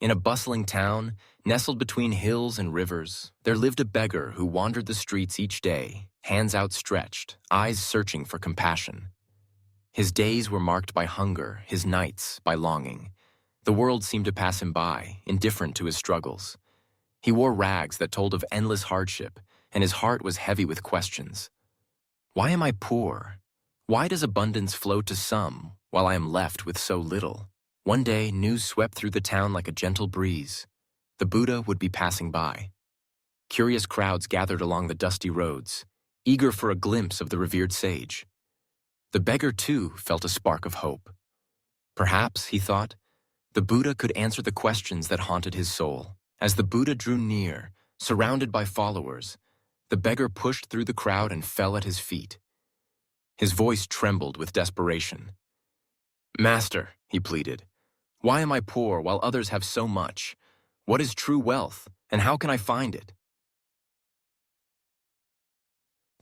In a bustling town, nestled between hills and rivers, there lived a beggar who wandered the streets each day, hands outstretched, eyes searching for compassion. His days were marked by hunger, his nights by longing. The world seemed to pass him by, indifferent to his struggles. He wore rags that told of endless hardship, and his heart was heavy with questions. Why am I poor? Why does abundance flow to some, while I am left with so little? One day, news swept through the town like a gentle breeze. The Buddha would be passing by. Curious crowds gathered along the dusty roads, eager for a glimpse of the revered sage. The beggar, too, felt a spark of hope. Perhaps, he thought, the Buddha could answer the questions that haunted his soul. As the Buddha drew near, surrounded by followers, the beggar pushed through the crowd and fell at his feet. His voice trembled with desperation. "Master," he pleaded, "why am I poor while others have so much? What is true wealth, and how can I find it?"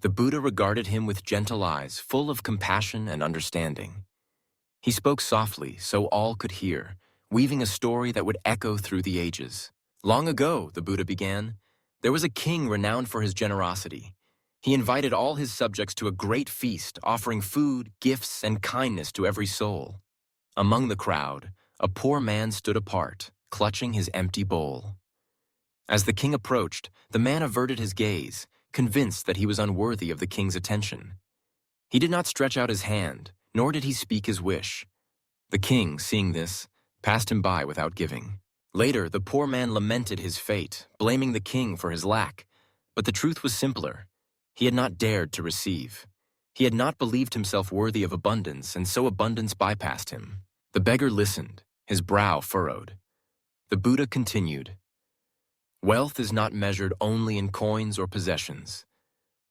The Buddha regarded him with gentle eyes, full of compassion and understanding. He spoke softly so all could hear, weaving a story that would echo through the ages. Long ago, the Buddha began, there was a king renowned for his generosity. He invited all his subjects to a great feast, offering food, gifts, and kindness to every soul. Among the crowd, a poor man stood apart, clutching his empty bowl. As the king approached, the man averted his gaze, convinced that he was unworthy of the king's attention. He did not stretch out his hand, nor did he speak his wish. The king, seeing this, passed him by without giving. Later, the poor man lamented his fate, blaming the king for his lack. But the truth was simpler. He had not dared to receive. He had not believed himself worthy of abundance, and so abundance bypassed him. The beggar listened, his brow furrowed. The Buddha continued, "Wealth is not measured only in coins or possessions.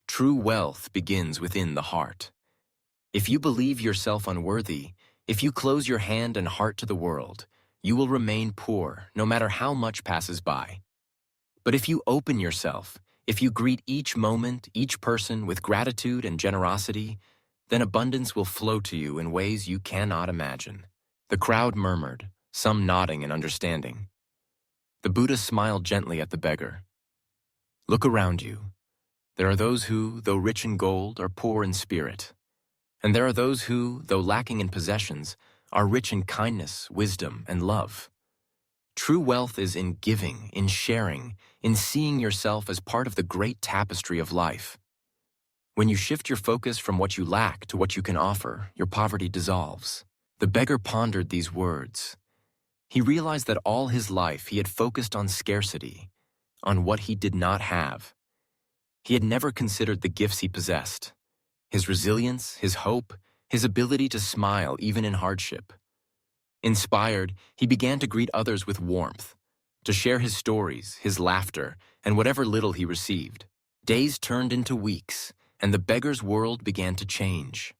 True wealth begins within the heart. If you believe yourself unworthy, if you close your hand and heart to the world, you will remain poor, no matter how much passes by. But if you open yourself, if you greet each moment, each person with gratitude and generosity, then abundance will flow to you in ways you cannot imagine." The crowd murmured, some nodding in understanding. The Buddha smiled gently at the beggar. "Look around you. There are those who, though rich in gold, are poor in spirit. And there are those who, though lacking in possessions, are rich in kindness, wisdom, and love. True wealth is in giving, in sharing, in seeing yourself as part of the great tapestry of life. When you shift your focus from what you lack to what you can offer, your poverty dissolves." The beggar pondered these words. He realized that all his life he had focused on scarcity, on what he did not have. He had never considered the gifts he possessed, his resilience, his hope, his ability to smile even in hardship. Inspired, he began to greet others with warmth, to share his stories, his laughter, and whatever little he received. Days turned into weeks, and the beggar's world began to change.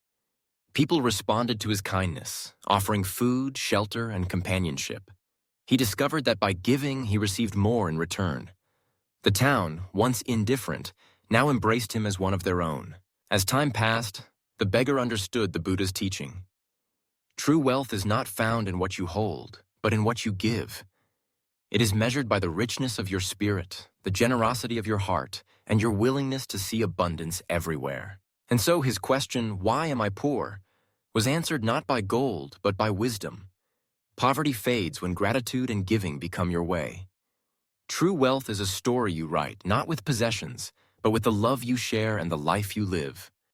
People responded to his kindness, offering food, shelter, and companionship. He discovered that by giving, he received more in return. The town, once indifferent, now embraced him as one of their own. As time passed, the beggar understood the Buddha's teaching. True wealth is not found in what you hold, but in what you give. It is measured by the richness of your spirit, the generosity of your heart, and your willingness to see abundance everywhere. And so his question, "Why am I poor?" was answered not by gold, but by wisdom. Poverty fades when gratitude and giving become your way. True wealth is a story you write, not with possessions, but with the love you share and the life you live.